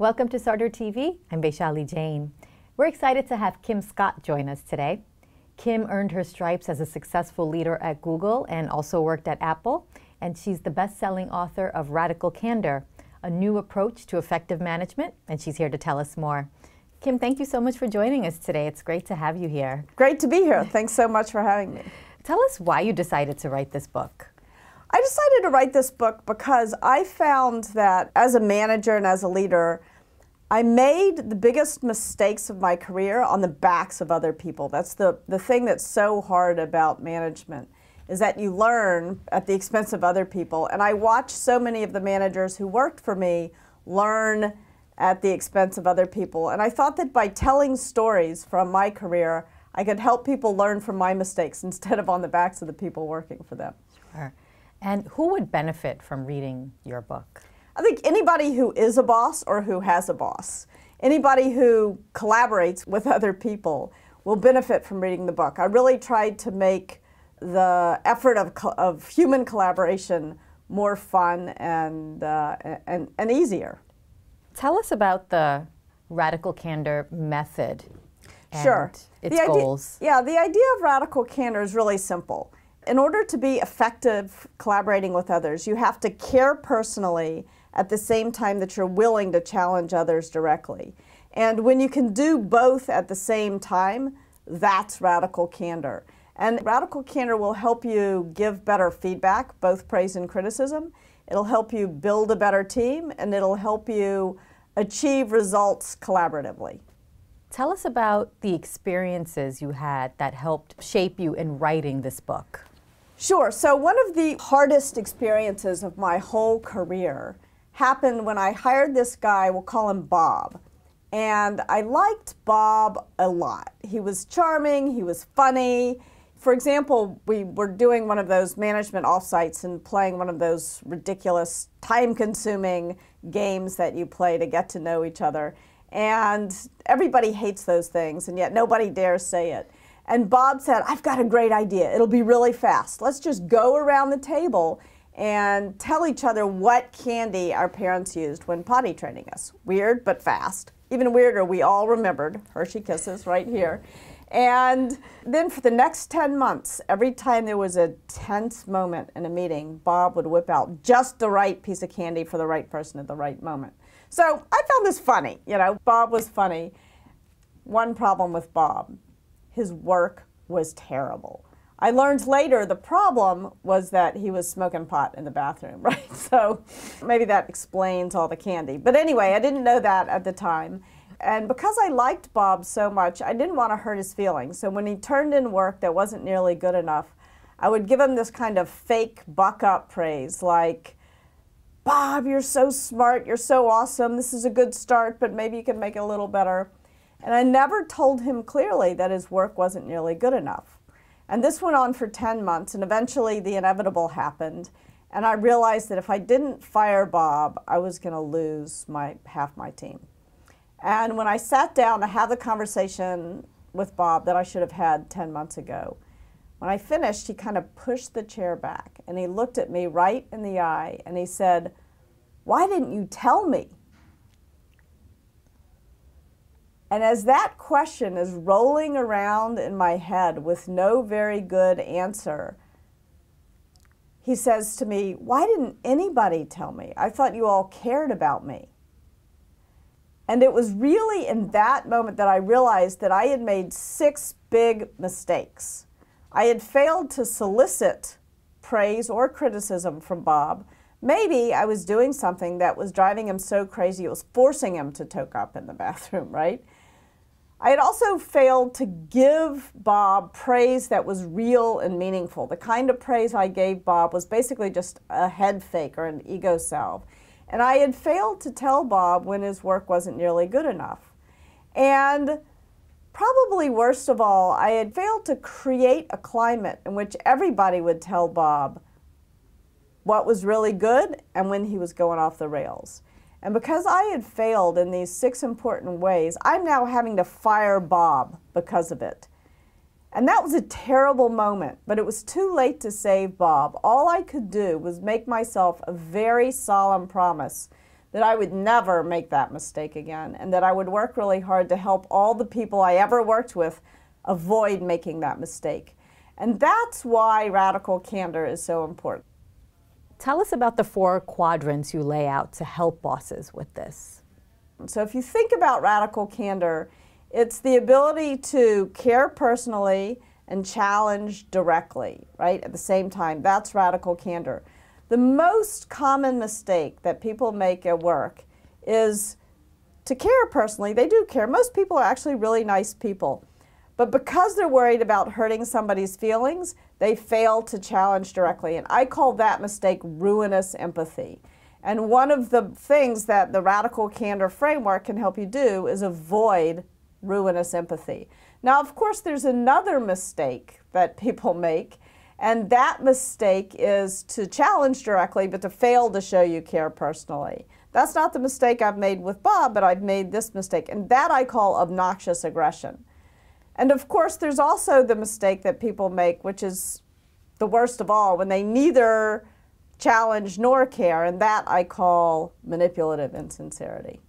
Welcome to Candor TV. I'm Vaishali Jain. We're excited to have Kim Scott join us today. Kim earned her stripes as a successful leader at Google and also worked at Apple. And she's the best-selling author of Radical Candor, a new approach to effective management. And she's here to tell us more. Kim, thank you so much for joining us today. It's great to have you here. Great to be here. Thanks so much for having me. Tell us why you decided to write this book. I decided to write this book because I found that as a manager and as a leader, I made the biggest mistakes of my career on the backs of other people. That's the thing that's so hard about management, is that you learn at the expense of other people. And I watched so many of the managers who worked for me learn at the expense of other people. And I thought that by telling stories from my career, I could help people learn from my mistakes instead of on the backs of the people working for them. Sure. And who would benefit from reading your book? I think anybody who is a boss or who has a boss, anybody who collaborates with other people will benefit from reading the book. I really tried to make the effort of human collaboration more fun and easier. Tell us about the Radical Candor method and Sure. its goals. The idea of Radical Candor is really simple. In order to be effective collaborating with others, you have to care personally at the same time that you're willing to challenge others directly. And when you can do both at the same time, that's Radical Candor. And Radical Candor will help you give better feedback, both praise and criticism. It'll help you build a better team, and it'll help you achieve results collaboratively. Tell us about the experiences you had that helped shape you in writing this book. Sure. So one of the hardest experiences of my whole career happened when I hired this guy, we'll call him Bob. And I liked Bob a lot. He was charming, he was funny. For example, we were doing one of those management offsites and playing one of those ridiculous, time-consuming games that you play to get to know each other. And everybody hates those things, and yet nobody dares say it. And Bob said, I've got a great idea. It'll be really fast. Let's just go around the table and tell each other what candy our parents used when potty training us. Weird, but fast. Even weirder, we all remembered Hershey Kisses right here. And then for the next 10 months, every time there was a tense moment in a meeting, Bob would whip out just the right piece of candy for the right person at the right moment. So I found this funny. You know, Bob was funny. One problem with Bob, his work was terrible. I learned later the problem was that he was smoking pot in the bathroom, right? So maybe that explains all the candy. But anyway, I didn't know that at the time. And because I liked Bob so much, I didn't want to hurt his feelings. So when he turned in work that wasn't nearly good enough, I would give him this kind of fake buck-up praise, like, Bob, you're so smart, you're so awesome, this is a good start, but maybe you can make it a little better. And I never told him clearly that his work wasn't nearly good enough. And this went on for 10 months, and eventually the inevitable happened. And I realized that if I didn't fire Bob, I was going to lose half my team. And when I sat down to have the conversation with Bob that I should have had 10 months ago, when I finished, he kind of pushed the chair back, and he looked at me right in the eye, and he said, "Why didn't you tell me?" And as that question is rolling around in my head with no very good answer, he says to me, "Why didn't anybody tell me? I thought you all cared about me." And it was really in that moment that I realized that I had made 6 big mistakes. I had failed to solicit praise or criticism from Bob. Maybe I was doing something that was driving him so crazy it was forcing him to toke up in the bathroom, right? I had also failed to give Bob praise that was real and meaningful. The kind of praise I gave Bob was basically just a head fake or an ego salve. And I had failed to tell Bob when his work wasn't nearly good enough. And probably worst of all, I had failed to create a climate in which everybody would tell Bob what was really good and when he was going off the rails. And because I had failed in these 6 important ways, I'm now having to fire Bob because of it. And that was a terrible moment, but it was too late to save Bob. All I could do was make myself a very solemn promise that I would never make that mistake again, and that I would work really hard to help all the people I ever worked with avoid making that mistake. And that's why radical candor is so important. Tell us about the 4 quadrants you lay out to help bosses with this. So if you think about radical candor, it's the ability to care personally and challenge directly, right, at the same time. That's radical candor. The most common mistake that people make at work is to care personally. They do care. Most people are actually really nice people. But because they're worried about hurting somebody's feelings, they fail to challenge directly. And I call that mistake ruinous empathy. And one of the things that the radical candor framework can help you do is avoid ruinous empathy. Now, of course, there's another mistake that people make, and that mistake is to challenge directly, but to fail to show you care personally. That's not the mistake I've made with Bob, but I've made this mistake, and that I call obnoxious aggression. And of course, there's also the mistake that people make, which is the worst of all, when they neither challenge nor care, and that I call manipulative insincerity.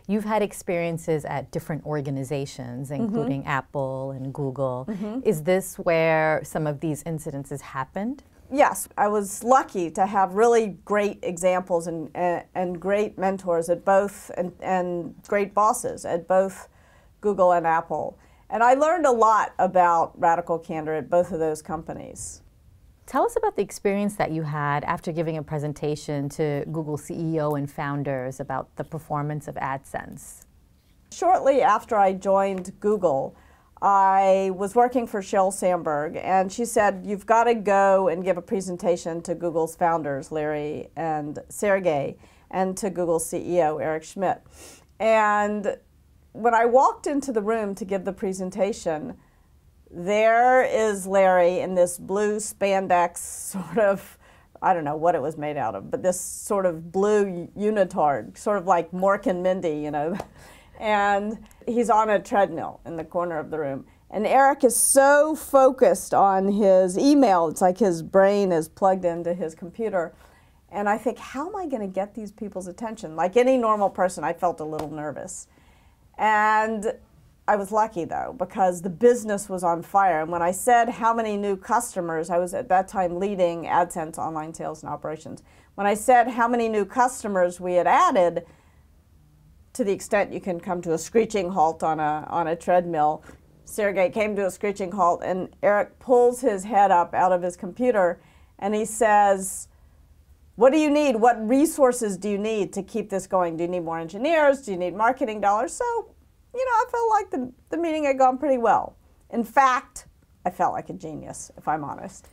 You've had experiences at different organizations, including Apple and Google. Is this where some of these incidences happened? Yes, I was lucky to have really great examples and great mentors at both, and great bosses at both Google and Apple. And I learned a lot about radical candor at both of those companies. Tell us about the experience that you had after giving a presentation to Google CEO and founders about the performance of AdSense. Shortly after I joined Google, I was working for Sheryl Sandberg, and she said, you've got to go and give a presentation to Google's founders, Larry and Sergey, and to Google's CEO, Eric Schmidt. And when I walked into the room to give the presentation, there is Larry in this blue spandex sort of, I don't know what it was made out of, but this sort of blue unitard, sort of like Mork and Mindy, you know. And he's on a treadmill in the corner of the room. And Eric is so focused on his email, it's like his brain is plugged into his computer. And I think, how am I going to get these people's attention? Like any normal person, I felt a little nervous. And I was lucky, though, because the business was on fire. And when I said how many new customers, I was at that time leading AdSense online sales and operations. When I said how many new customers we had added, to the extent you can come to a screeching halt on a treadmill, Sergey came to a screeching halt, and Eric pulls his head up out of his computer, and he says, what do you need? What resources do you need to keep this going? Do you need more engineers? Do you need marketing dollars? So, you know, I felt like the meeting had gone pretty well. In fact, I felt like a genius, if I'm honest.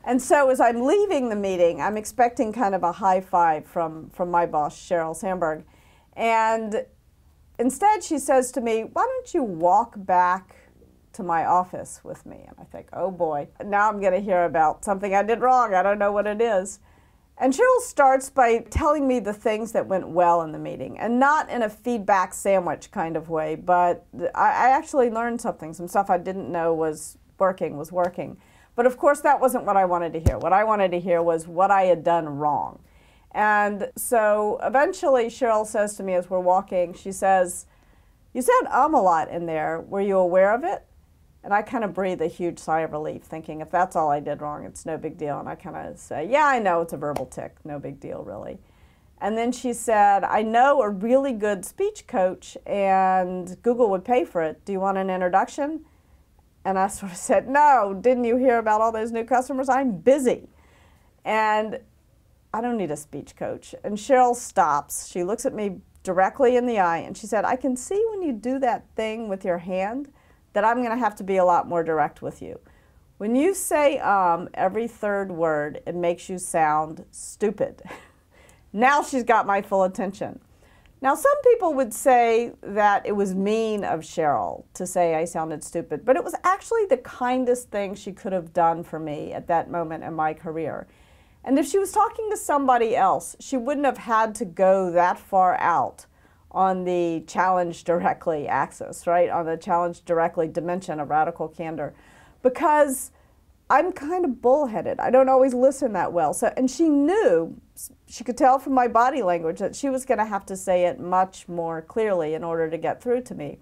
And so as I'm leaving the meeting, I'm expecting kind of a high five from my boss, Sheryl Sandberg. And instead she says to me, why don't you walk back to my office with me? And I think, oh boy, now I'm going to hear about something I did wrong. I don't know what it is. And Sheryl starts by telling me the things that went well in the meeting, and not in a feedback sandwich kind of way, but I actually learned something. Some stuff I didn't know was working. But of course, that wasn't what I wanted to hear. What I wanted to hear was what I had done wrong. And so eventually Sheryl says to me as we're walking, she says, you said a lot in there. Were you aware of it? And I kind of breathe a huge sigh of relief, thinking if that's all I did wrong, it's no big deal. And I kind of say, yeah, I know, it's a verbal tic, no big deal, really. And then she said, I know a really good speech coach, and Google would pay for it. Do you want an introduction? And I sort of said, no, didn't you hear about all those new customers? I'm busy. And I don't need a speech coach. And Sheryl stops. She looks at me directly in the eye, and she said, I can see when you do that thing with your hand that I'm going to have to be a lot more direct with you. When you say every third word, it makes you sound stupid. Now she's got my full attention. Now some people would say that it was mean of Sheryl to say I sounded stupid, but it was actually the kindest thing she could have done for me at that moment in my career. And if she was talking to somebody else, she wouldn't have had to go that far out on the challenge directly axis, right? On the challenge directly dimension of radical candor. Because I'm kind of bullheaded. I don't always listen that well. So, and she knew, she could tell from my body language that she was going to have to say it much more clearly in order to get through to me.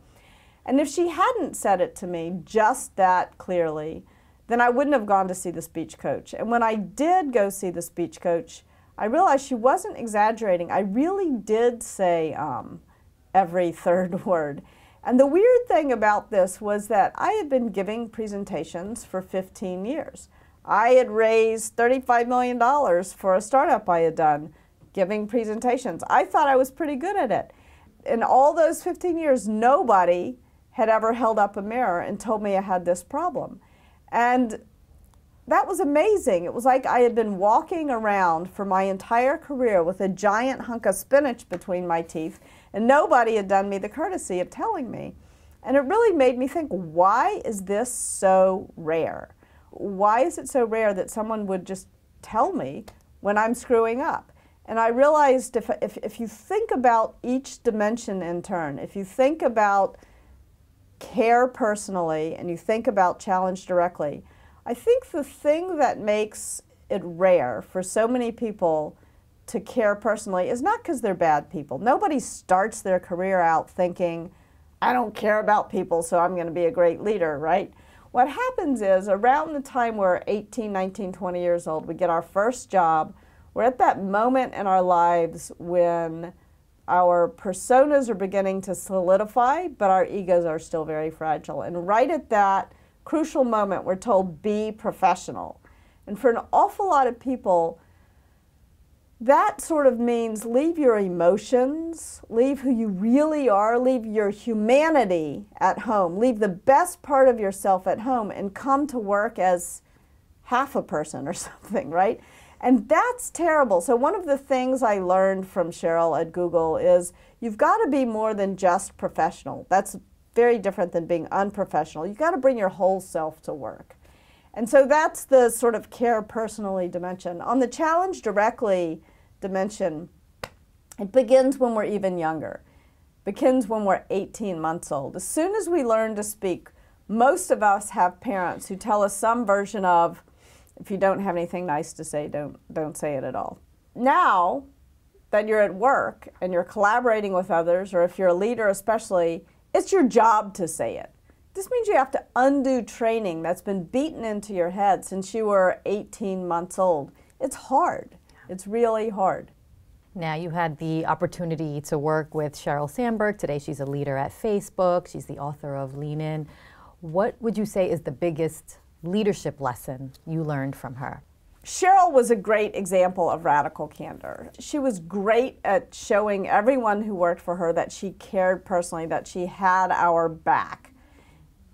And if she hadn't said it to me just that clearly, then I wouldn't have gone to see the speech coach. And when I did go see the speech coach, I realized she wasn't exaggerating. I really did say every third word. And the weird thing about this was that I had been giving presentations for 15 years. I had raised $35 million for a startup I had done, giving presentations. I thought I was pretty good at it. In all those 15 years, nobody had ever held up a mirror and told me I had this problem. And that was amazing. It was like I had been walking around for my entire career with a giant hunk of spinach between my teeth, and nobody had done me the courtesy of telling me. And it really made me think, why is this so rare? Why is it so rare that someone would just tell me when I'm screwing up? And I realized if you think about each dimension in turn, if you think about care personally and you think about challenge directly, I think the thing that makes it rare for so many people to care personally is not because they're bad people. Nobody starts their career out thinking, I don't care about people, so I'm going to be a great leader, right? What happens is around the time we're 18, 19, 20 years old, we get our first job. We're at that moment in our lives when our personas are beginning to solidify, but our egos are still very fragile. And right at that crucial moment, we're told, be professional. And for an awful lot of people, that sort of means leave your emotions, leave who you really are, leave your humanity at home, leave the best part of yourself at home and come to work as half a person or something, right? And that's terrible. So one of the things I learned from Cheryl at Google is you've got to be more than just professional. That's very different than being unprofessional. You've got to bring your whole self to work. And so that's the sort of care personally dimension. On the challenge directly dimension, it begins when we're even younger. It begins when we're 18 months old. As soon as we learn to speak, most of us have parents who tell us some version of, if you don't have anything nice to say, don't say it at all. Now that you're at work and you're collaborating with others, or if you're a leader especially, it's your job to say it. This means you have to undo training that's been beaten into your head since you were 18 months old. It's hard. It's really hard. Now, you had the opportunity to work with Sheryl Sandberg. Today she's a leader at Facebook. She's the author of Lean In. What would you say is the biggest leadership lesson you learned from her? Cheryl was a great example of radical candor. She was great at showing everyone who worked for her that she cared personally, that she had our back.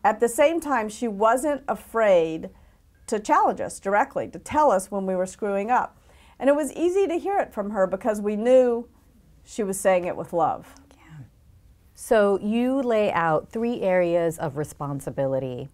At the same time, she wasn't afraid to challenge us directly, to tell us when we were screwing up. And it was easy to hear it from her because we knew she was saying it with love. Yeah. So you lay out 3 areas of responsibility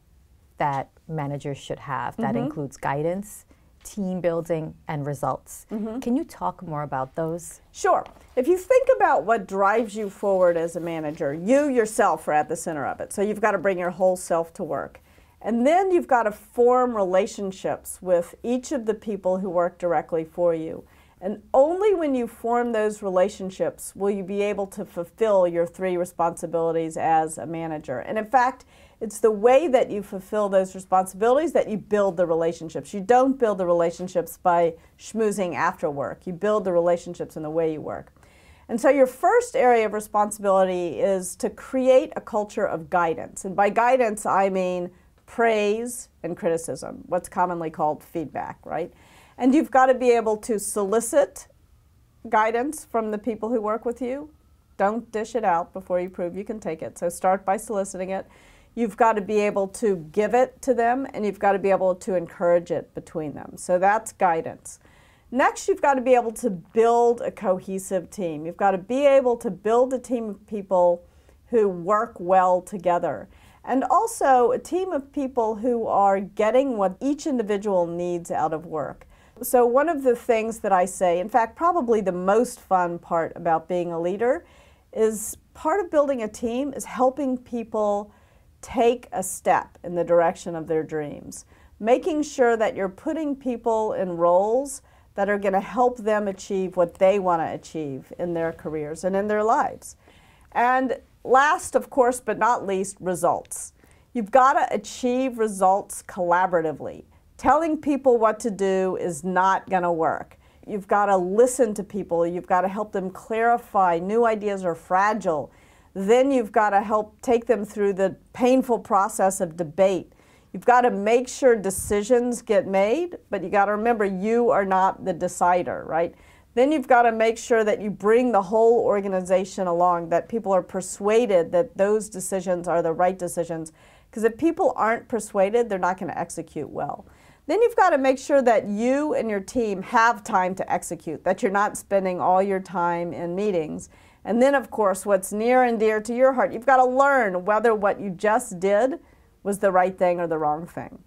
that managers should have. That includes guidance, team building, and results. Can you talk more about those? Sure. If you think about what drives you forward as a manager, you yourself are at the center of it. So you've got to bring your whole self to work. And then you've got to form relationships with each of the people who work directly for you. And only when you form those relationships will you be able to fulfill your 3 responsibilities as a manager. And in fact, it's the way that you fulfill those responsibilities that you build the relationships. You don't build the relationships by schmoozing after work. You build the relationships in the way you work. And so your first area of responsibility is to create a culture of guidance. And by guidance, I mean praise and criticism, what's commonly called feedback, right? And you've got to be able to solicit guidance from the people who work with you. Don't dish it out before you prove you can take it. So start by soliciting it. You've got to be able to give it to them, and you've got to be able to encourage it between them. So that's guidance. Next, you've got to be able to build a cohesive team. You've got to be able to build a team of people who work well together. And also a team of people who are getting what each individual needs out of work. So one of the things that I say, in fact, probably the most fun part about being a leader, is part of building a team is helping people take a step in the direction of their dreams. making sure that you're putting people in roles that are going to help them achieve what they want to achieve in their careers and in their lives. And last, of course, but not least, results. You've got to achieve results collaboratively. Telling people what to do is not going to work. You've got to listen to people. You've got to help them clarify. New ideas are fragile. Then you've got to help take them through the painful process of debate. You've got to make sure decisions get made, but you got to remember you are not the decider, right? Then you've got to make sure that you bring the whole organization along, that people are persuaded that those decisions are the right decisions. Because if people aren't persuaded, they're not going to execute well. Then you've got to make sure that you and your team have time to execute, that you're not spending all your time in meetings. And then, of course, what's near and dear to your heart, you've got to learn whether what you just did was the right thing or the wrong thing.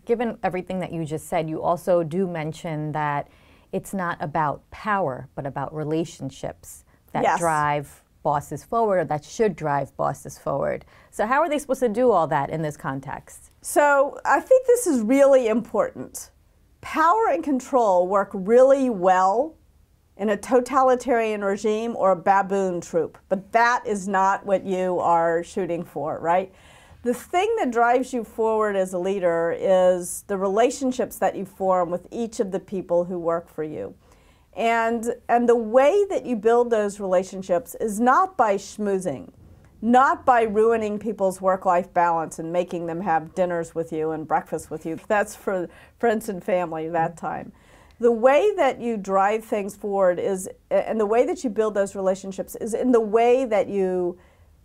Given everything that you just said, you also do mention that it's not about power, but about relationships that Yes. drive bosses forward, or that should drive bosses forward. So how are they supposed to do all that in this context? So I think this is really important. Power and control work really well in a totalitarian regime or a baboon troop, but that is not what you are shooting for, right? The thing that drives you forward as a leader is the relationships that you form with each of the people who work for you. And the way that you build those relationships is not by schmoozing, not by ruining people's work-life balance and making them have dinners with you and breakfast with you. That's for friends and family that time. The way that you drive things forward is, and the way that you build those relationships is in the way that you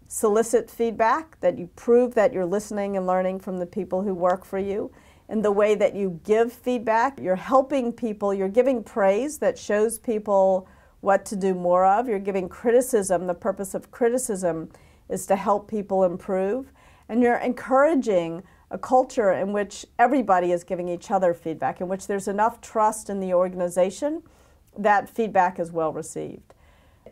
solicit feedback, that you prove that you're listening and learning from the people who work for you. In the way that you give feedback, you're helping people, you're giving praise that shows people what to do more of. You're giving criticism. The purpose of criticism is to help people improve. And you're encouraging a culture in which everybody is giving each other feedback, in which there's enough trust in the organization that feedback is well received.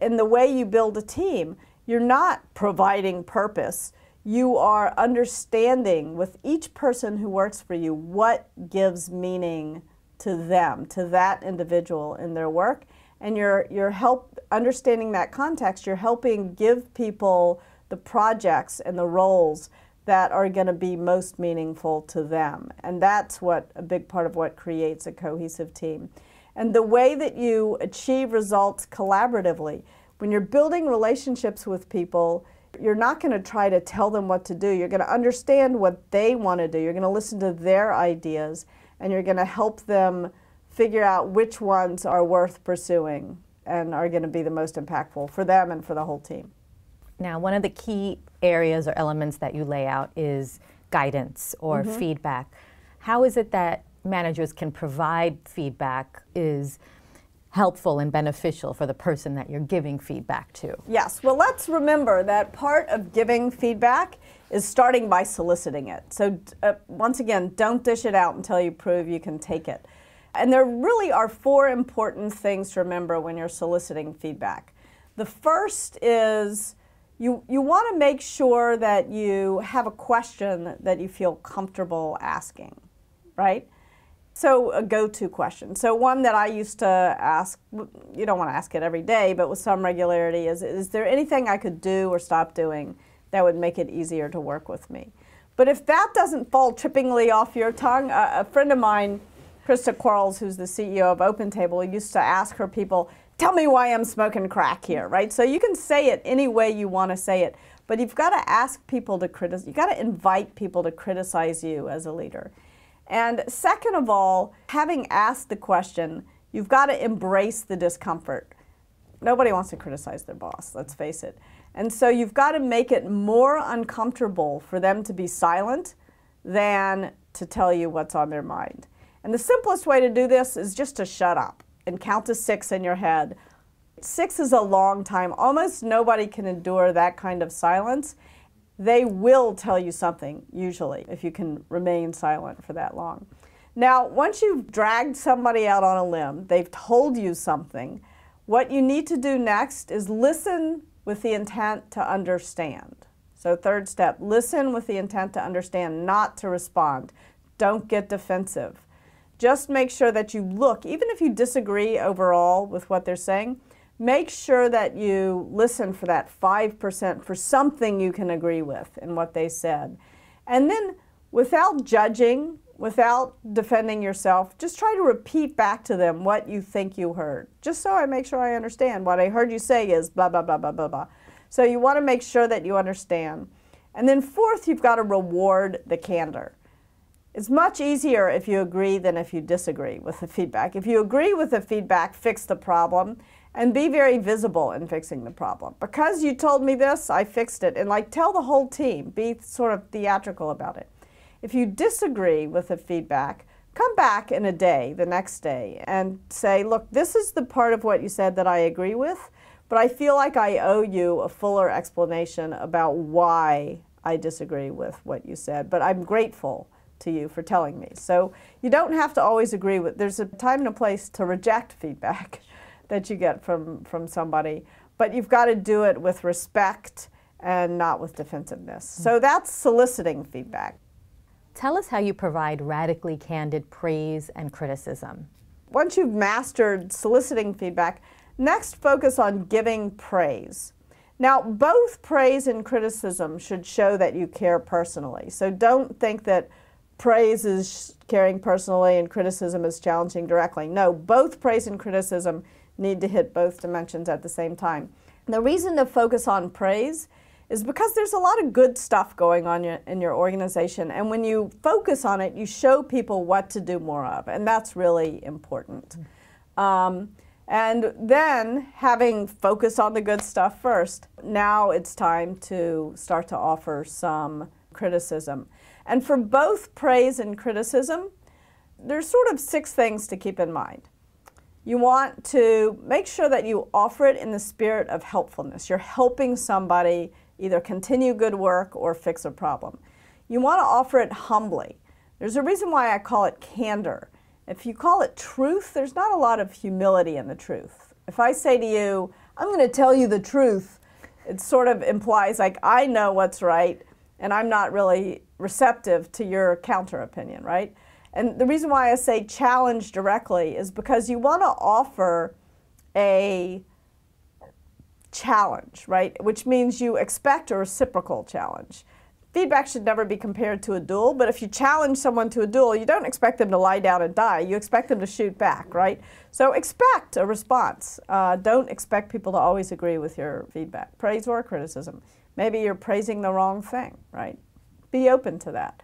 In the way you build a team, you're not providing purpose. You are understanding with each person who works for you what gives meaning to them, to that individual in their work. And you're understanding that context. You're helping give people the projects and the roles that are going to be most meaningful to them. And that's what a big part of what creates a cohesive team. And the way that you achieve results collaboratively, when you're building relationships with people, you're not going to try to tell them what to do. You're going to understand what they want to do. You're going to listen to their ideas, and you're going to help them figure out which ones are worth pursuing and are going to be the most impactful for them and for the whole team. Now, one of the key areas or elements that you lay out is guidance or feedback. How is it that managers can provide feedback is helpful and beneficial for the person that you're giving feedback to? Yes, well, let's remember that part of giving feedback is starting by soliciting it. So once again, don't dish it out until you prove you can take it. And there really are 4 important things to remember when you're soliciting feedback. The first is you want to make sure that you have a question that you feel comfortable asking, right? So a go-to question. So one that I used to ask, you don't want to ask it every day, but with some regularity, is there anything I could do or stop doing that would make it easier to work with me? But if that doesn't fall trippingly off your tongue, a friend of mine, Krista Quarles, who's the CEO of OpenTable, used to ask her people, tell me why I'm smoking crack here, right? So you can say it any way you want to say it, but you've got to ask people to criticize, you've got to invite people to criticize you as a leader. And second of all, having asked the question, you've got to embrace the discomfort. Nobody wants to criticize their boss, let's face it. And so you've got to make it more uncomfortable for them to be silent than to tell you what's on their mind. And the simplest way to do this is just to shut up and count to 6 in your head. 6 is a long time. Almost nobody can endure that kind of silence. They will tell you something, usually, if you can remain silent for that long. Now, once you've dragged somebody out on a limb, they've told you something, what you need to do next is listen with the intent to understand. So third step, listen with the intent to understand, not to respond. Don't get defensive. Just make sure that you look, even if you disagree overall with what they're saying, make sure that you listen for that 5% for something you can agree with in what they said. And then without judging, without defending yourself, just try to repeat back to them what you think you heard. Just so I make sure I understand. What I heard you say is blah, blah, blah, blah, blah, blah. So you want to make sure that you understand. And then fourth, you've got to reward the candor. It's much easier if you agree than if you disagree with the feedback. If you agree with the feedback, fix the problem and be very visible in fixing the problem. Because you told me this, I fixed it. And like tell the whole team, be sort of theatrical about it. If you disagree with the feedback, come back in a day, the next day, and say, look, this is the part of what you said that I agree with, but I feel like I owe you a fuller explanation about why I disagree with what you said, but I'm grateful to you for telling me. So you don't have to always agree with, there's a time and a place to reject feedback that you get from somebody, but you've got to do it with respect and not with defensiveness. So that's soliciting feedback. Tell us how you provide radically candid praise and criticism. Once you've mastered soliciting feedback, next focus on giving praise. Now, both praise and criticism should show that you care personally. So don't think that praise is caring personally and criticism is challenging directly. No, both praise and criticism need to hit both dimensions at the same time. And the reason to focus on praise is because there's a lot of good stuff going on in your organization, and when you focus on it, you show people what to do more of, and that's really important. And then, having focused on the good stuff first, now it's time to start to offer some criticism. And for both praise and criticism, there's sort of 6 things to keep in mind. You want to make sure that you offer it in the spirit of helpfulness. You're helping somebody either continue good work or fix a problem. You want to offer it humbly. There's a reason why I call it candor. If you call it truth, there's not a lot of humility in the truth. If I say to you, I'm going to tell you the truth, it sort of implies like I know what's right and I'm not really receptive to your counter opinion, right? And the reason why I say challenge directly is because you want to offer a challenge, right? Which means you expect a reciprocal challenge. Feedback should never be compared to a duel, but if you challenge someone to a duel, you don't expect them to lie down and die. You expect them to shoot back, right? So expect a response. Don't expect people to always agree with your feedback, praise or criticism. Maybe you're praising the wrong thing, right? Be open to that.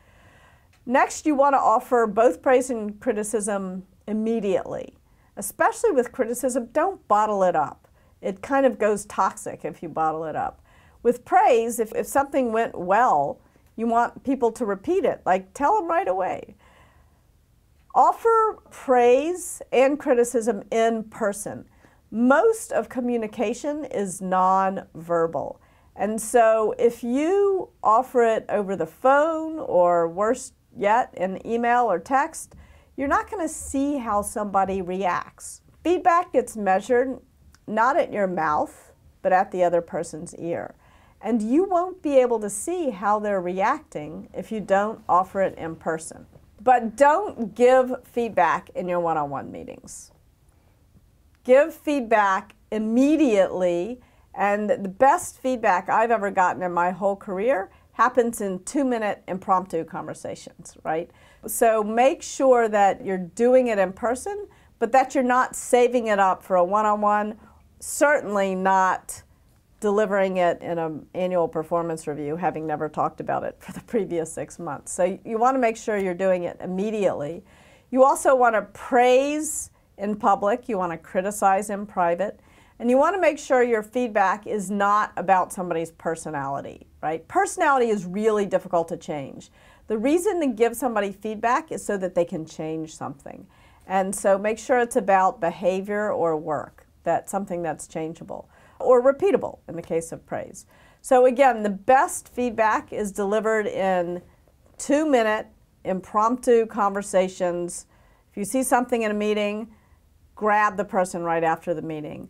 Next, you want to offer both praise and criticism immediately. Especially with criticism, don't bottle it up. It kind of goes toxic if you bottle it up. With praise, if something went well, you want people to repeat it, like tell them right away. Offer praise and criticism in person. Most of communication is non-verbal. And so if you offer it over the phone or worse yet in email or text, you're not going to see how somebody reacts. Feedback gets measured not at your mouth, but at the other person's ear. And you won't be able to see how they're reacting if you don't offer it in person. But don't give feedback in your one-on-one meetings. Give feedback immediately, and the best feedback I've ever gotten in my whole career happens in 2-minute impromptu conversations, right? So make sure that you're doing it in person, but that you're not saving it up for a one-on-one, certainly not delivering it in an annual performance review, having never talked about it for the previous 6 months. So you want to make sure you're doing it immediately. You also want to praise in public. You want to criticize in private. And you want to make sure your feedback is not about somebody's personality, right? Personality is really difficult to change. The reason to give somebody feedback is so that they can change something. And so make sure it's about behavior or work, that's something that's changeable or repeatable in the case of praise. So again, the best feedback is delivered in 2-minute impromptu conversations. If you see something in a meeting, grab the person right after the meeting.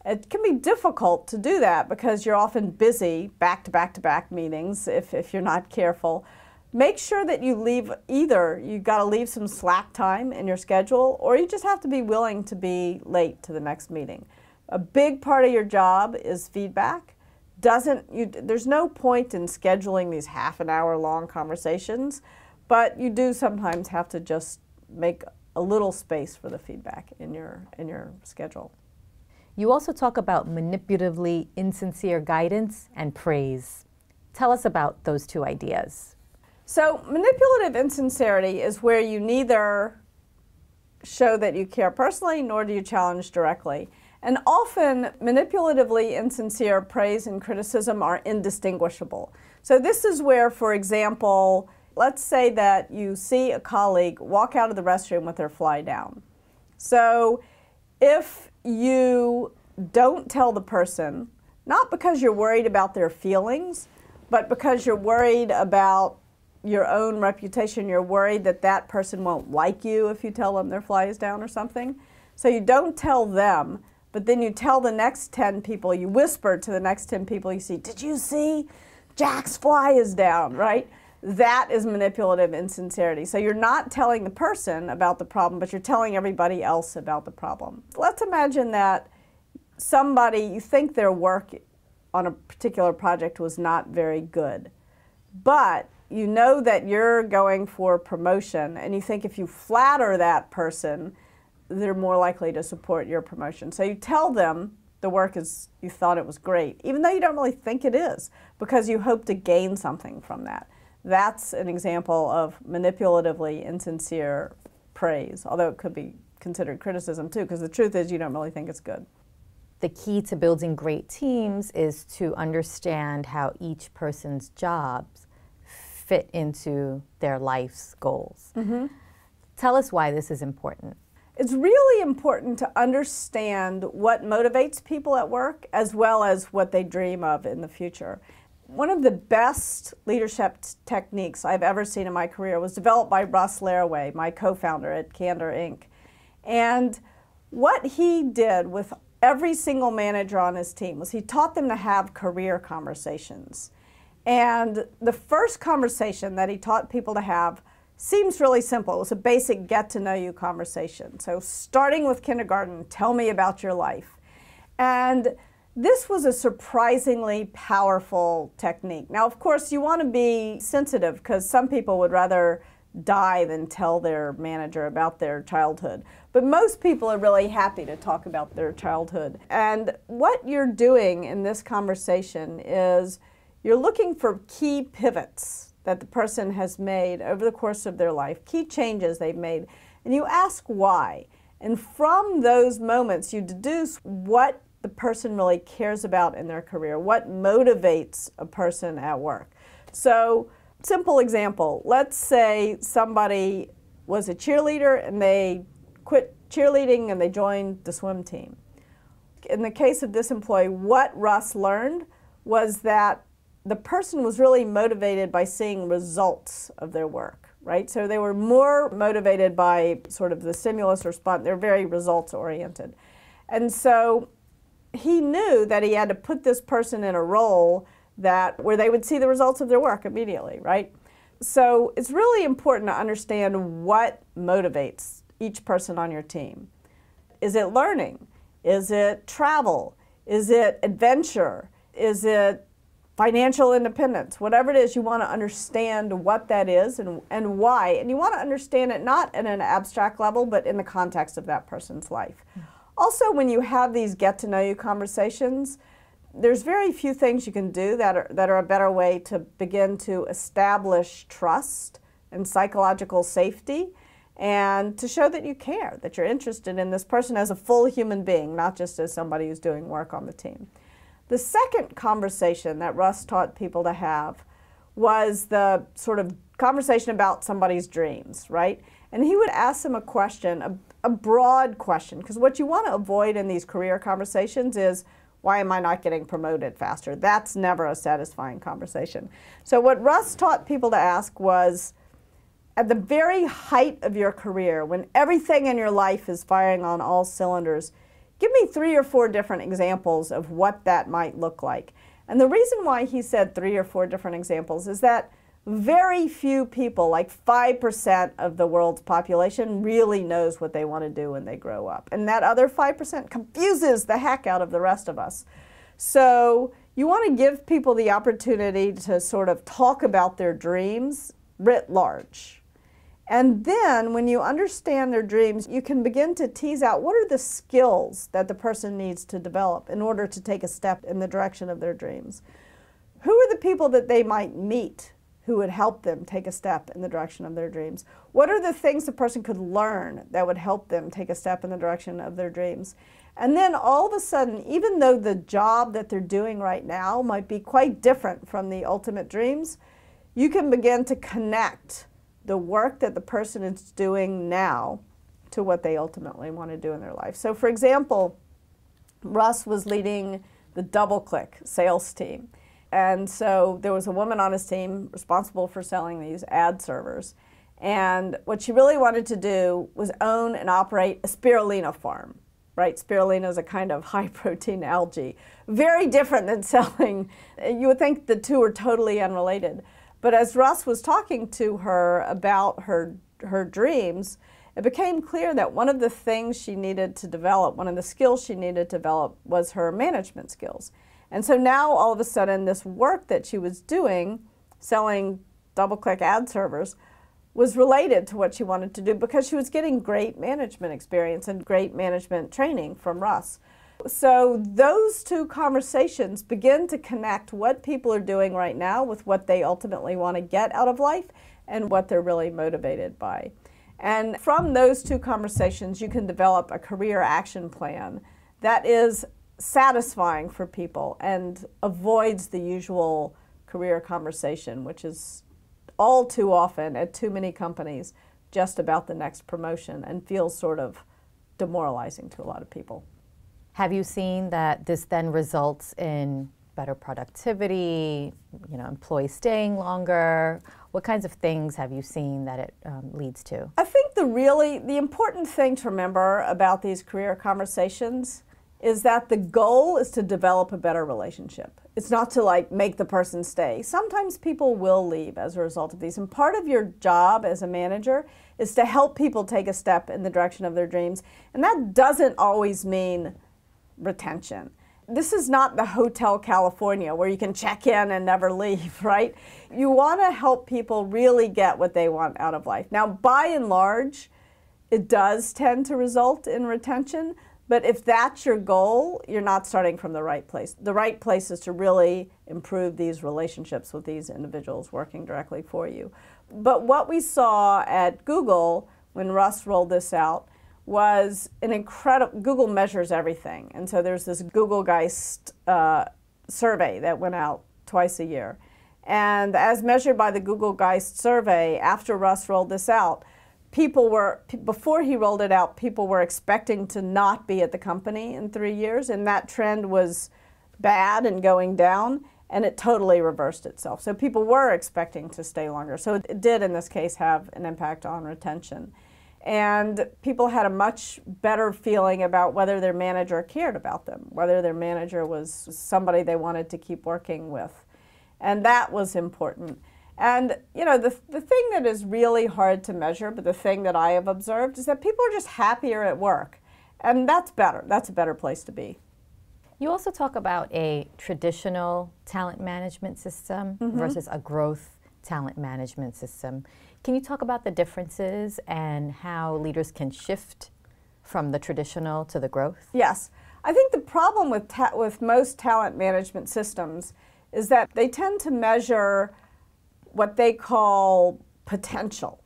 It can be difficult to do that because you're often busy back-to-back-to-back meetings if you're not careful. make sure that you leave, either you got to leave some slack time in your schedule, or you just have to be willing to be late to the next meeting. A big part of your job is feedback. There's no point in scheduling these half-an-hour long conversations, but you do sometimes have to just make a little space for the feedback in your schedule. You also talk about manipulatively insincere guidance and praise. Tell us about those two ideas. So manipulative insincerity is where you neither show that you care personally, nor do you challenge directly. And often, manipulatively insincere praise and criticism are indistinguishable. So this is where, for example, let's say that you see a colleague walk out of the restroom with their fly down. So if you don't tell the person, not because you're worried about their feelings, but because you're worried about your own reputation, you're worried that that person won't like you if you tell them their fly is down or something. So you don't tell them, but then you tell the next 10 people, you whisper to the next 10 people you see, did you see Jack's fly is down, right? That is manipulative insincerity. So you're not telling the person about the problem, but you're telling everybody else about the problem. Let's imagine that somebody, you think their work on a particular project was not very good, but you know that you're going for promotion, and you think if you flatter that person, they're more likely to support your promotion. So you tell them the work is, you thought it was great, even though you don't really think it is, because you hope to gain something from that. That's an example of manipulatively insincere praise, although it could be considered criticism too, because the truth is you don't really think it's good. The key to building great teams is to understand how each person's jobs fit into their life's goals. Mm-hmm. Tell us why this is important. It's really important to understand what motivates people at work as well as what they dream of in the future. One of the best leadership techniques I've ever seen in my career was developed by Russ Laraway, my co-founder at Candor, Inc. And what he did with every single manager on his team was he taught them to have career conversations. And the first conversation that he taught people to have seems really simple. It was a basic get-to-know-you conversation. So starting with kindergarten, tell me about your life. And this was a surprisingly powerful technique. Now, of course, you want to be sensitive because some people would rather die than tell their manager about their childhood. But most people are really happy to talk about their childhood. And what you're doing in this conversation is you're looking for key pivots that the person has made over the course of their life, key changes they've made, and you ask why. And from those moments, you deduce what the person really cares about in their career, what motivates a person at work. So, simple example, let's say somebody was a cheerleader and they quit cheerleading and they joined the swim team. In the case of this employee, what Russ learned was that the person was really motivated by seeing results of their work, right? So they were more motivated by sort of the stimulus response. They're very results oriented. And so he knew that he had to put this person in a role where they would see the results of their work immediately, right? So it's really important to understand what motivates each person on your team. Is it learning? Is it travel? Is it adventure? Is it financial independence? Whatever it is, you want to understand what that is and why. And you want to understand it not at an abstract level, but in the context of that person's life. Also, when you have these get-to-know-you conversations, there's very few things you can do that are a better way to begin to establish trust and psychological safety and to show that you care, that you're interested in this person as a full human being, not just as somebody who's doing work on the team. The second conversation that Russ taught people to have was the sort of conversation about somebody's dreams, right? And he would ask them a question, a broad question, because what you want to avoid in these career conversations is, why am I not getting promoted faster? That's never a satisfying conversation. So what Russ taught people to ask was, at the very height of your career, when everything in your life is firing on all cylinders, give me 3 or 4 different examples of what that might look like. And the reason why he said 3 or 4 different examples is that very few people, like 5% of the world's population, really knows what they want to do when they grow up. And that other 5% confuses the heck out of the rest of us. So you want to give people the opportunity to sort of talk about their dreams writ large. And then when you understand their dreams, you can begin to tease out what are the skills that the person needs to develop in order to take a step in the direction of their dreams. Who are the people that they might meet who would help them take a step in the direction of their dreams? What are the things the person could learn that would help them take a step in the direction of their dreams? And then all of a sudden, even though the job that they're doing right now might be quite different from the ultimate dreams, you can begin to connect the work that the person is doing now to what they ultimately want to do in their life. So for example, Russ was leading the DoubleClick sales team. And so there was a woman on his team responsible for selling these ad servers. And what she really wanted to do was own and operate a spirulina farm, right? Spirulina is a kind of high-protein algae. Very different than selling. You would think the two are totally unrelated. But as Russ was talking to her about her dreams, it became clear that one of the things she needed to develop, one of the skills she needed to develop, was her management skills. And so now, all of a sudden, this work that she was doing, selling DoubleClick ad servers, was related to what she wanted to do because she was getting great management experience and great management training from Russ. So those two conversations begin to connect what people are doing right now with what they ultimately want to get out of life and what they're really motivated by. And from those two conversations, you can develop a career action plan that is satisfying for people and avoids the usual career conversation, which is all too often at too many companies just about the next promotion and feels sort of demoralizing to a lot of people. Have you seen that this then results in better productivity, employees staying longer? What kinds of things have you seen that it leads to? I think the important thing to remember about these career conversations is that the goal is to develop a better relationship. It's not to make the person stay. Sometimes people will leave as a result of these. And part of your job as a manager is to help people take a step in the direction of their dreams. And that doesn't always mean retention. This is not the Hotel California where you can check in and never leave, right? You want to help people really get what they want out of life. Now, by and large, it does tend to result in retention. But if that's your goal, you're not starting from the right place. The right place is to really improve these relationships with these individuals working directly for you. But what we saw at Google when Russ rolled this out was an incredible, Google measures everything. And so there's this Google Geist survey that went out twice a year. And as measured by the Google Geist survey, after Russ rolled this out, before he rolled it out, people were expecting to not be at the company in 3 years, and that trend was bad and going down, and it totally reversed itself. So people were expecting to stay longer. So it did, in this case, have an impact on retention. And people had a much better feeling about whether their manager cared about them, whether their manager was somebody they wanted to keep working with. And that was important. And the thing that is really hard to measure, but the thing that I have observed, is that people are just happier at work. And that's better. That's a better place to be. You also talk about a traditional talent management system versus a growth talent management system. Can you talk about the differences and how leaders can shift from the traditional to the growth? Yes. I think the problem with most talent management systems is that they tend to measure what they call potential.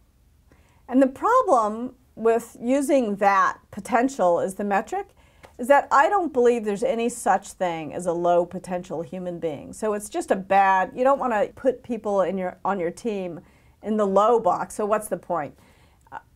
And the problem with using that potential as the metric is that I don't believe there's any such thing as a low potential human being. So it's just you don't want to put people on your team in the low box, so what's the point?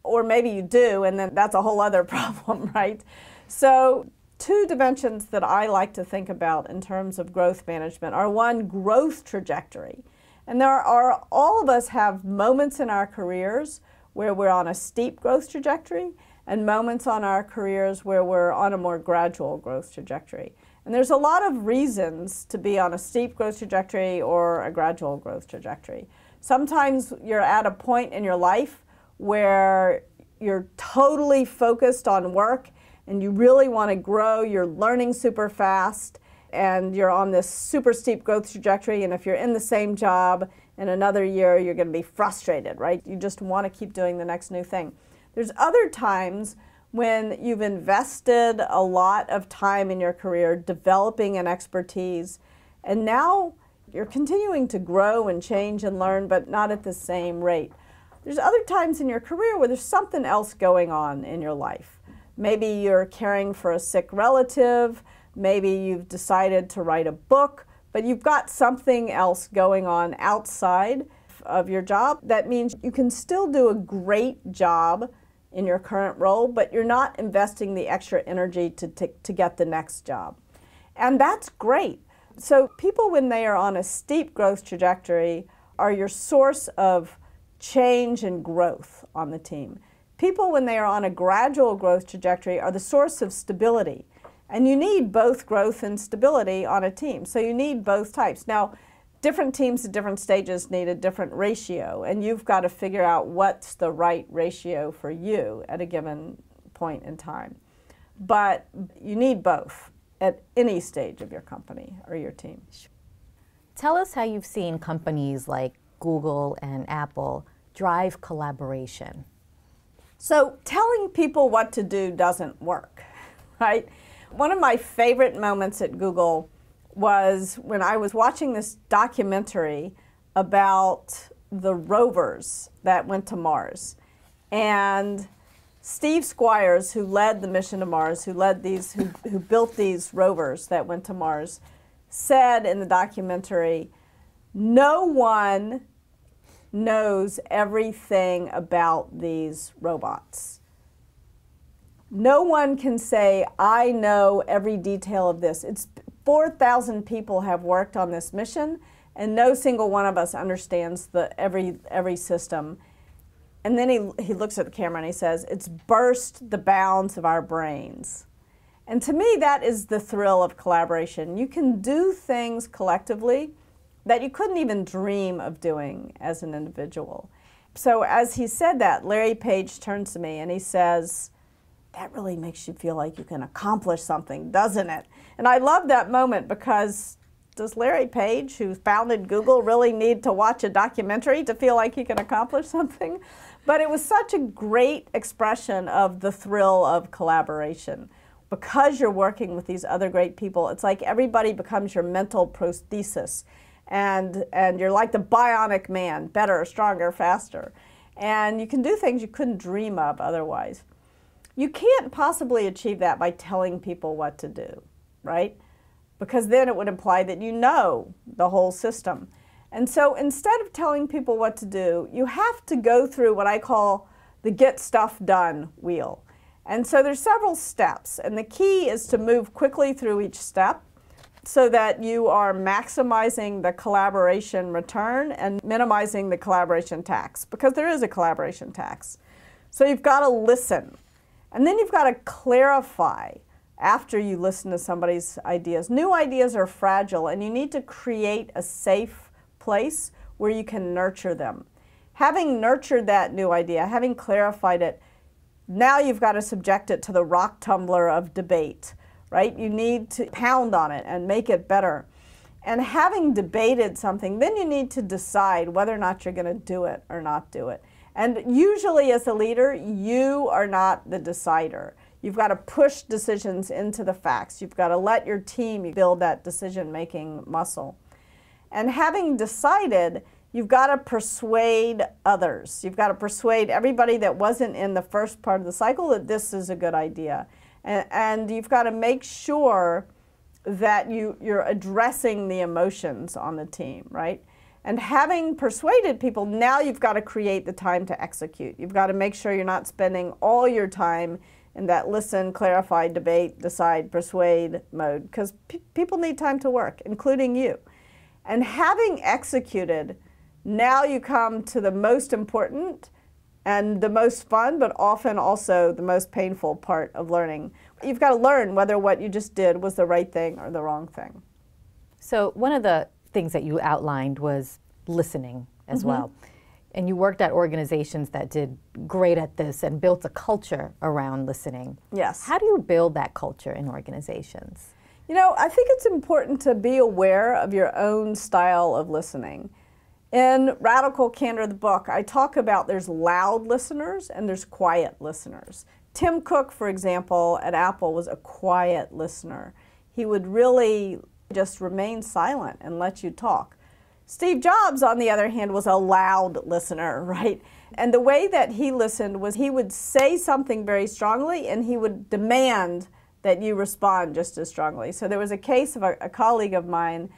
Or maybe you do, and then that's a whole other problem, right? So two dimensions that I like to think about in terms of growth management are one, growth trajectory. And all of us have moments in our careers where we're on a steep growth trajectory and moments on our careers where we're on a more gradual growth trajectory. And there's a lot of reasons to be on a steep growth trajectory or a gradual growth trajectory. Sometimes you're at a point in your life where you're totally focused on work and you really want to grow, you're learning super fast, and you're on this super steep growth trajectory, and if you're in the same job in another year, you're going to be frustrated, right? You just want to keep doing the next new thing. There's other times when you've invested a lot of time in your career developing an expertise, and now you're continuing to grow and change and learn, but not at the same rate. There's other times in your career where there's something else going on in your life. Maybe you're caring for a sick relative, maybe you've decided to write a book, but you've got something else going on outside of your job. That means you can still do a great job in your current role, but you're not investing the extra energy to get the next job. And that's great. So people, when they are on a steep growth trajectory, are your source of change and growth on the team. People, when they are on a gradual growth trajectory, are the source of stability. And you need both growth and stability on a team. So you need both types. Now, different teams at different stages need a different ratio, and you've got to figure out what's the right ratio for you at a given point in time. But you need both at any stage of your company or your team. Tell us how you've seen companies like Google and Apple drive collaboration. So telling people what to do doesn't work, right? One of my favorite moments at Google was when I was watching this documentary about the rovers that went to Mars. And Steve Squires, who led the mission to Mars, who built these rovers that went to Mars, said in the documentary, no one knows everything about these robots. No one can say, I know every detail of this. It's 4,000 people have worked on this mission, and no single one of us understands every system. And then he looks at the camera and he says, it's burst the bounds of our brains. And to me, that is the thrill of collaboration. You can do things collectively that you couldn't even dream of doing as an individual. So as he said that, Larry Page turns to me and he says, that really makes you feel like you can accomplish something, doesn't it? And I love that moment because does Larry Page, who founded Google, really need to watch a documentary to feel like he can accomplish something? But it was such a great expression of the thrill of collaboration. Because you're working with these other great people, it's like everybody becomes your mental prosthesis. And you're like the bionic man, better, stronger, faster. And you can do things you couldn't dream of otherwise. You can't possibly achieve that by telling people what to do, right? Because then it would imply that you know the whole system. And so instead of telling people what to do, you have to go through what I call the get stuff done wheel. And so there's several steps, and the key is to move quickly through each step so that you are maximizing the collaboration return and minimizing the collaboration tax, because there is a collaboration tax. So you've got to listen. And then you've got to clarify after you listen to somebody's ideas. New ideas are fragile, and you need to create a safe place where you can nurture them. Having nurtured that new idea, having clarified it, now you've got to subject it to the rock tumbler of debate, right? You need to pound on it and make it better. And having debated something, then you need to decide whether or not you're going to do it or not do it. And usually as a leader, you are not the decider. You've got to push decisions into the facts. You've got to let your team build that decision-making muscle. And having decided, you've got to persuade others. You've got to persuade everybody that wasn't in the first part of the cycle that this is a good idea. And you've got to make sure that you're addressing the emotions on the team, right? And having persuaded people, now you've got to create the time to execute. You've got to make sure you're not spending all your time in that listen, clarify, debate, decide, persuade mode, because people need time to work, including you. And having executed, now you come to the most important and the most fun, but often also the most painful part of learning. You've got to learn whether what you just did was the right thing or the wrong thing. So one of the things that you outlined was listening as well. And you worked at organizations that did great at this and built a culture around listening. Yes. How do you build that culture in organizations? You know, I think it's important to be aware of your own style of listening. In Radical Candor, the book, I talk about there's loud listeners and there's quiet listeners. Tim Cook, for example, at Apple was a quiet listener. He would really just remain silent and let you talk. Steve Jobs, on the other hand, was a loud listener, right? And the way that he listened was he would say something very strongly and he would demand that you respond just as strongly. So there was a case of a colleague of mine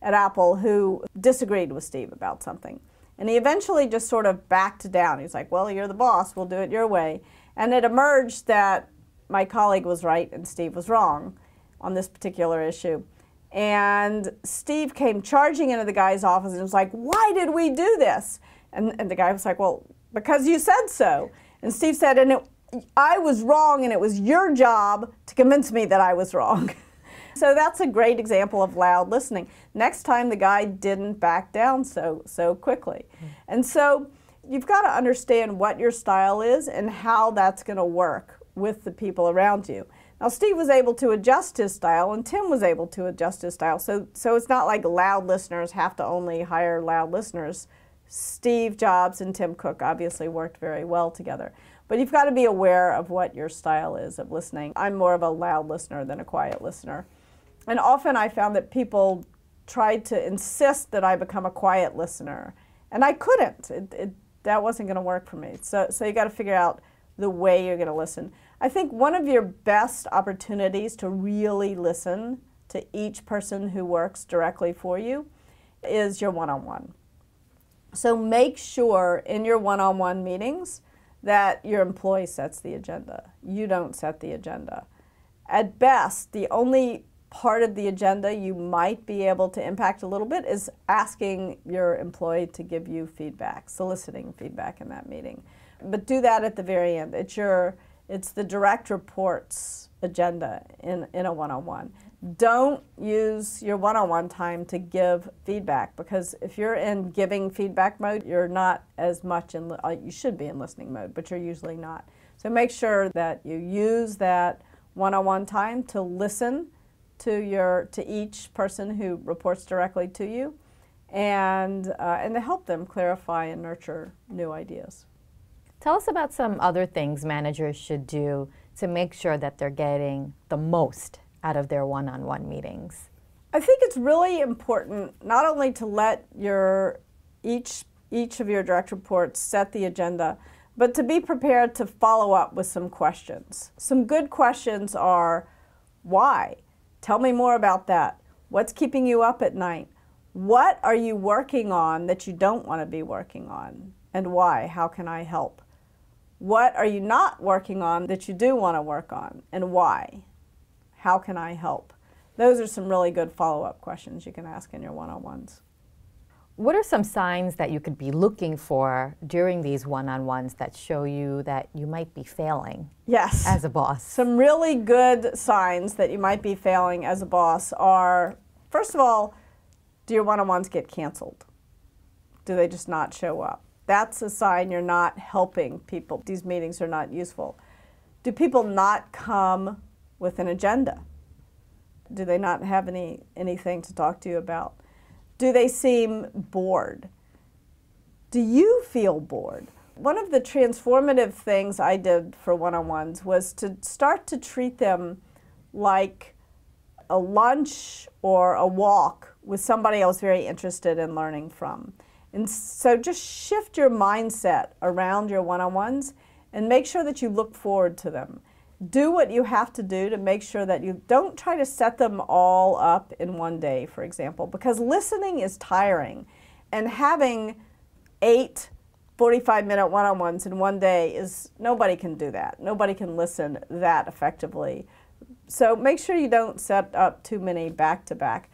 at Apple who disagreed with Steve about something. And he eventually just sort of backed down. He's like, well, you're the boss, we'll do it your way. And it emerged that my colleague was right and Steve was wrong on this particular issue. And Steve came charging into the guy's office and was like, why did we do this? And the guy was like, well, because you said so. And Steve said, I was wrong and it was your job to convince me that I was wrong. So that's a great example of loud listening. Next time the guy didn't back down so quickly. And so you've got to understand what your style is and how that's going to work with the people around you. Now, Steve was able to adjust his style, and Tim was able to adjust his style. So it's not like loud listeners have to only hire loud listeners. Steve Jobs and Tim Cook obviously worked very well together. But you've got to be aware of what your style is of listening. I'm more of a loud listener than a quiet listener. And often I found that people tried to insist that I become a quiet listener. And I couldn't. That wasn't going to work for me. So you got to figure out the way you're going to listen. I think one of your best opportunities to really listen to each person who works directly for you is your one-on-one. So make sure in your one-on-one meetings that your employee sets the agenda. You don't set the agenda. At best, the only part of the agenda you might be able to impact a little bit is asking your employee to give you feedback, soliciting feedback in that meeting. But do that at the very end. It's the direct reports agenda in a one-on-one. Don't use your one-on-one time to give feedback, because if you're in giving feedback mode, you're not as much in, you should be in listening mode, but you're usually not. So make sure that you use that one-on-one time to listen to each person who reports directly to you, and to help them clarify and nurture new ideas. Tell us about some other things managers should do to make sure that they're getting the most out of their one-on-one meetings. I think it's really important not only to let each of your direct reports set the agenda, but to be prepared to follow up with some questions. Some good questions are, why? Tell me more about that. What's keeping you up at night? What are you working on that you don't want to be working on? And why? How can I help? What are you not working on that you do want to work on? And why? How can I help? Those are some really good follow-up questions you can ask in your one-on-ones. What are some signs that you could be looking for during these one-on-ones that show you that you might be failing as a boss? Some really good signs that you might be failing as a boss are, first of all, do your one-on-ones get canceled? Do they just not show up? That's a sign you're not helping people. These meetings are not useful. Do people not come with an agenda? Do they not have anything to talk to you about? Do they seem bored? Do you feel bored? One of the transformative things I did for one-on-ones was to start to treat them like a lunch or a walk with somebody I was very interested in learning from. And so just shift your mindset around your one-on-ones and make sure that you look forward to them. Do what you have to do to make sure that you don't try to set them all up in one day, for example, because listening is tiring. And having 8 45-minute one-on-ones in one day nobody can do that. Nobody can listen that effectively. So make sure you don't set up too many back-to-back.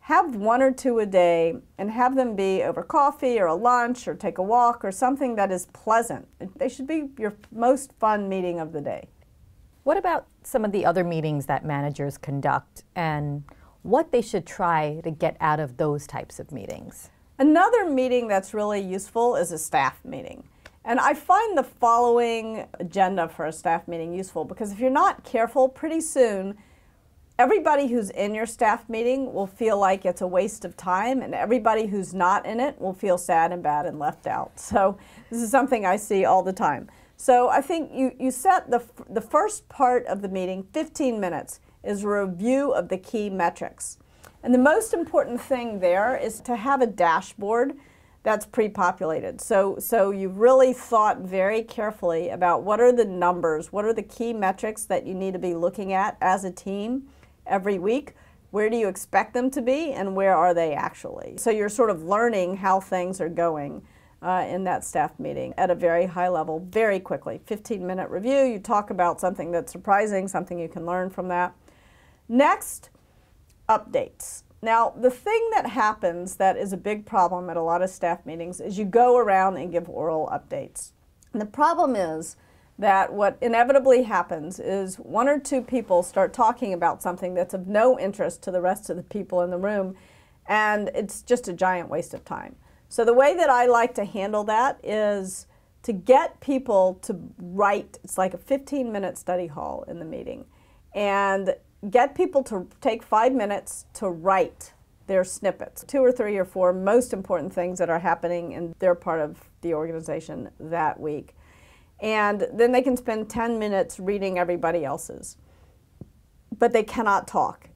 Have 1 or 2 a day and have them be over coffee or a lunch or take a walk or something that is pleasant. They should be your most fun meeting of the day. What about some of the other meetings that managers conduct and what they should try to get out of those types of meetings? Another meeting that's really useful is a staff meeting. And I find the following agenda for a staff meeting useful because if you're not careful, pretty soon everybody who's in your staff meeting will feel like it's a waste of time, and everybody who's not in it will feel sad and bad and left out. So this is something I see all the time. So I think you set the first part of the meeting, 15 minutes, is a review of the key metrics. And the most important thing there is to have a dashboard that's pre-populated. So you've really thought very carefully about what are the numbers, what are the key metrics that you need to be looking at as a team every week, where do you expect them to be, and where are they actually? So you're sort of learning how things are going in that staff meeting at a very high level, very quickly. 15-minute review, you talk about something that's surprising, something you can learn from that. Next, updates. Now, the thing that happens that is a big problem at a lot of staff meetings is you go around and give oral updates. And the problem is that what inevitably happens is one or two people start talking about something that's of no interest to the rest of the people in the room, and it's just a giant waste of time. So the way that I like to handle that is to get people to write. It's like a 15-minute study hall in the meeting, and get people to take 5 minutes to write their snippets, 2 or 3 or 4 most important things that are happening in their part of the organization that week. And then they can spend 10 minutes reading everybody else's. But they cannot talk.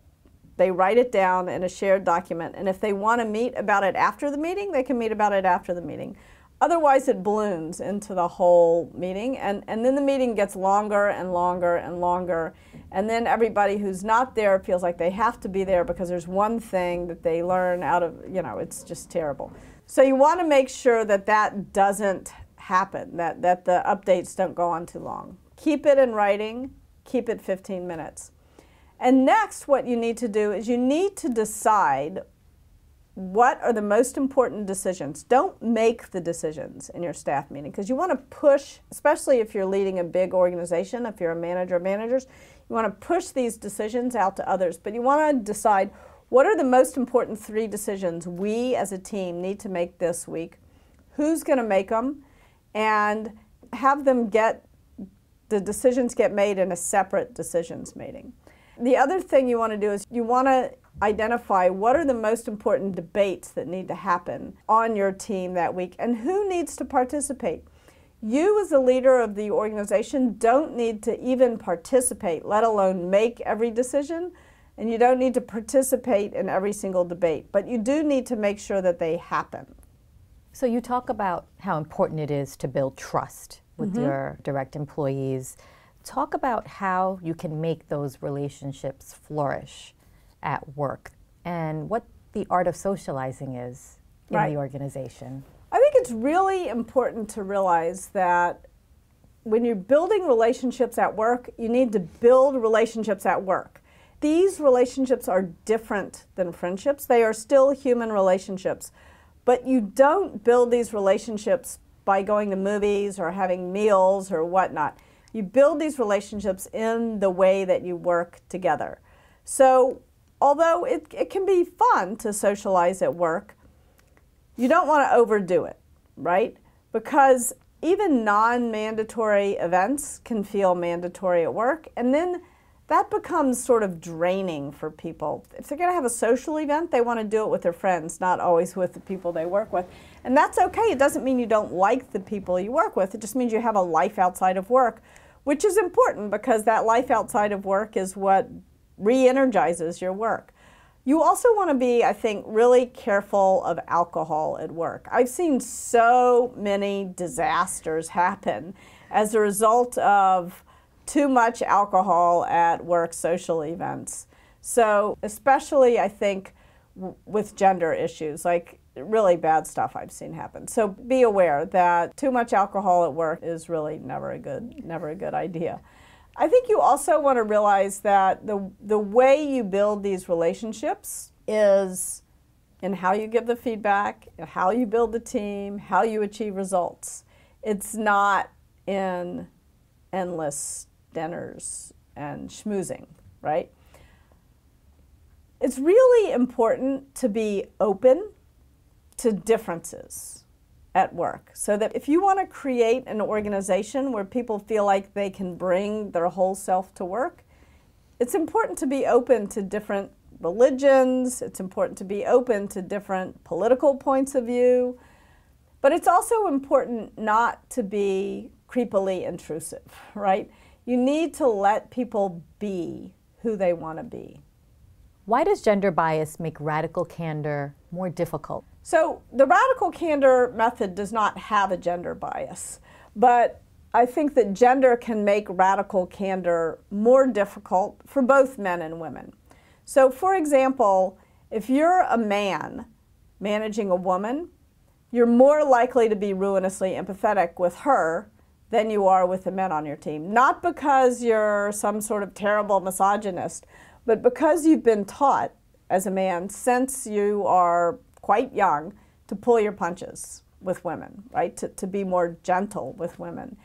They write it down in a shared document, and if they want to meet about it after the meeting, they can meet about it after the meeting. Otherwise, it balloons into the whole meeting, and then the meeting gets longer and longer and longer, and then everybody who's not there feels like they have to be there because there's one thing that they learn out of, it's just terrible. So you want to make sure that that doesn't happen, that the updates don't go on too long. Keep it in writing, keep it 15 minutes. And next, what you need to do is you need to decide what are the most important decisions. Don't make the decisions in your staff meeting because you want to push, especially if you're leading a big organization, if you're a manager of managers, you want to push these decisions out to others. But you want to decide what are the most important 3 decisions we as a team need to make this week, who's going to make them, and have them the decisions get made in a separate decisions meeting. The other thing you want to do is you want to identify what are the most important debates that need to happen on your team that week and who needs to participate. You as the leader of the organization don't need to even participate, let alone make every decision, and you don't need to participate in every single debate, but you do need to make sure that they happen. So you talk about how important it is to build trust with your direct employees. Talk about how you can make those relationships flourish at work and what the art of socializing is in the organization. I think it's really important to realize that when you're building relationships at work, you need to build relationships at work. These relationships are different than friendships. They are still human relationships. But you don't build these relationships by going to movies or having meals or whatnot. You build these relationships in the way that you work together. So although it can be fun to socialize at work, you don't want to overdo it, right? Because even non-mandatory events can feel mandatory at work, and then that becomes sort of draining for people. If they're going to have a social event, they want to do it with their friends, not always with the people they work with. And that's okay. It doesn't mean you don't like the people you work with. It just means you have a life outside of work, which is important because that life outside of work is what re-energizes your work. You also want to be, I think, really careful of alcohol at work. I've seen so many disasters happen as a result of too much alcohol at work social events. So especially, I think, with gender issues, like really bad stuff I've seen happen. So be aware that too much alcohol at work is really never a good idea. I think you also want to realize that the way you build these relationships is in how you give the feedback, how you build the team, how you achieve results. It's not in endless dinners and schmoozing, right? It's really important to be open to differences at work. So that if you want to create an organization where people feel like they can bring their whole self to work, it's important to be open to different religions, it's important to be open to different political points of view, but it's also important not to be creepily intrusive, right? You need to let people be who they want to be. Why does gender bias make radical candor more difficult? So the radical candor method does not have a gender bias, but I think that gender can make radical candor more difficult for both men and women. So for example, if you're a man managing a woman, you're more likely to be ruinously empathetic with her than you are with the men on your team. Not because you're some sort of terrible misogynist, but because you've been taught as a man since you are quite young to pull your punches with women, right? To be more gentle with women.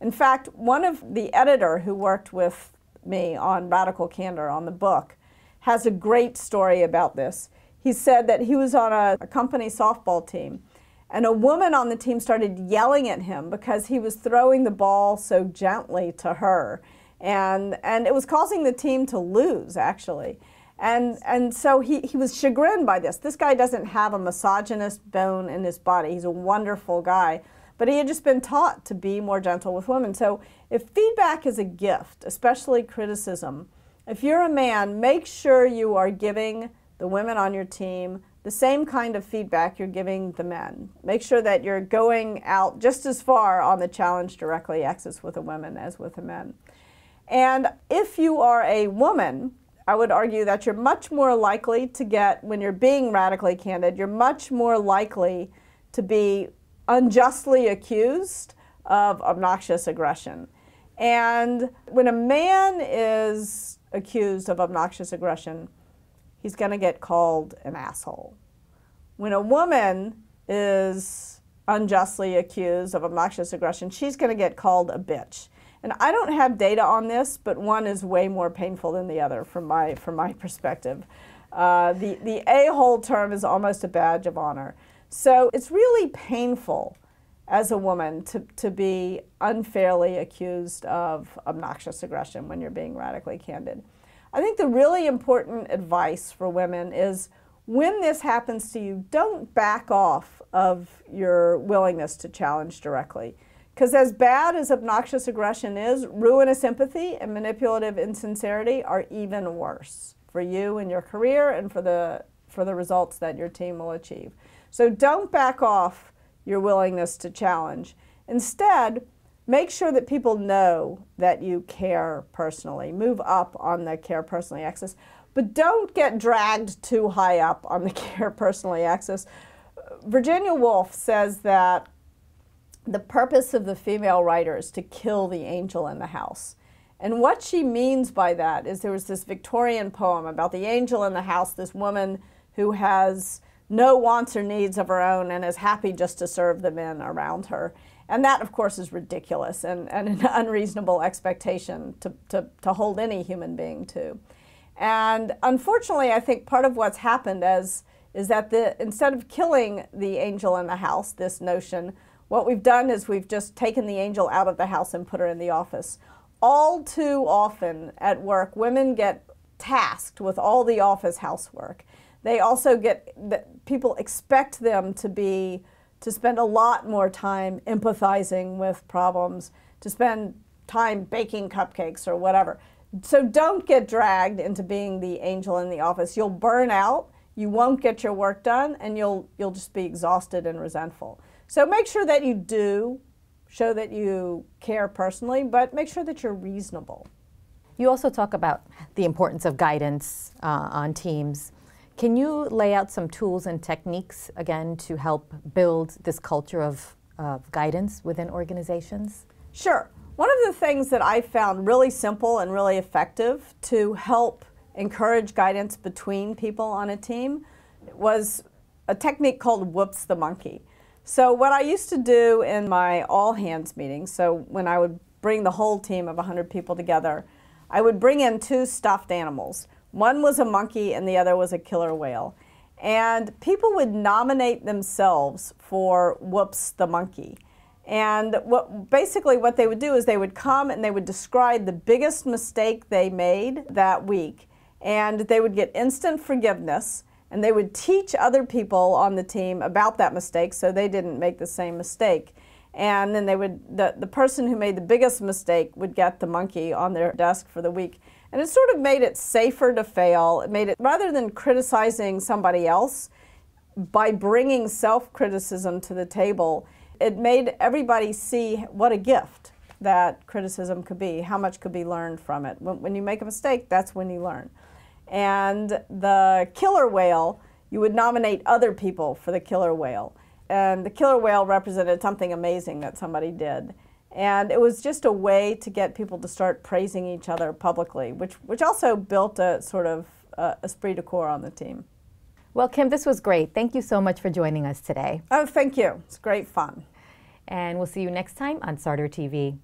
In fact, one of the editor who worked with me on Radical Candor on the book has a great story about this. He said that he was on a company softball team, and a woman on the team started yelling at him because he was throwing the ball so gently to her. And it was causing the team to lose, actually. And so he was chagrined by this. This guy doesn't have a misogynist bone in his body. He's a wonderful guy. But he had just been taught to be more gentle with women. So if feedback is a gift, especially criticism, if you're a man, make sure you are giving the women on your team the same kind of feedback you're giving the men. Make sure that you're going out just as far on the challenge directly axis with the women as with the men. And if you are a woman, I would argue that you're much more likely to get, when you're being radically candid, you're much more likely to be unjustly accused of obnoxious aggression. And when a man is accused of obnoxious aggression, he's going to get called an asshole. When a woman is unjustly accused of obnoxious aggression, she's going to get called a bitch. And I don't have data on this, but one is way more painful than the other from my perspective. The a-hole term is almost a badge of honor. So it's really painful as a woman to be unfairly accused of obnoxious aggression when you're being radically candid. I think the really important advice for women is when this happens to you, don't back off of your willingness to challenge directly. Because as bad as obnoxious aggression is, ruinous empathy and manipulative insincerity are even worse for you and your career and for the results that your team will achieve. So don't back off your willingness to challenge. Instead, make sure that people know that you care personally. Move up on the care personally axis, but don't get dragged too high up on the care personally axis. Virginia Woolf says that the purpose of the female writer is to kill the angel in the house. And what she means by that is there was this Victorian poem about the angel in the house, this woman who has no wants or needs of her own and is happy just to serve the men around her. And that, of course, is ridiculous and an unreasonable expectation to hold any human being to. And unfortunately, I think part of what's happened is that instead of killing the angel in the house, this notion, what we've done is we've just taken the angel out of the house and put her in the office. All too often at work, women get tasked with all the office housework. They also people expect them to spend a lot more time empathizing with problems, to spend time baking cupcakes or whatever. So don't get dragged into being the angel in the office. You'll burn out, you won't get your work done, and you'll just be exhausted and resentful. So make sure that you do show that you care personally, but make sure that you're reasonable. You also talk about the importance of guidance on teams. Can you lay out some tools and techniques, again, to help build this culture of guidance within organizations? Sure. One of the things that I found really simple and really effective to help encourage guidance between people on a team was a technique called whoops the monkey. So what I used to do in my all-hands meetings, so when I would bring the whole team of 100 people together, I would bring in two stuffed animals. One was a monkey and the other was a killer whale. and people would nominate themselves for Whoops the monkey. And basically what they would do is they would come and they would describe the biggest mistake they made that week, and they would get instant forgiveness, and they would teach other people on the team about that mistake so they didn't make the same mistake. And then the person who made the biggest mistake would get the monkey on their desk for the week. And it sort of made it safer to fail. It made it, rather than criticizing somebody else, by bringing self-criticism to the table, it made everybody see what a gift that criticism could be, how much could be learned from it. When you make a mistake, that's when you learn. And the killer whale, you would nominate other people for the killer whale. And the killer whale represented something amazing that somebody did. And it was just a way to get people to start praising each other publicly, which also built a sort of esprit de corps on the team. Well, Kim, this was great. Thank you so much for joining us today. Oh, thank you. It's great fun. And we'll see you next time on Starter TV.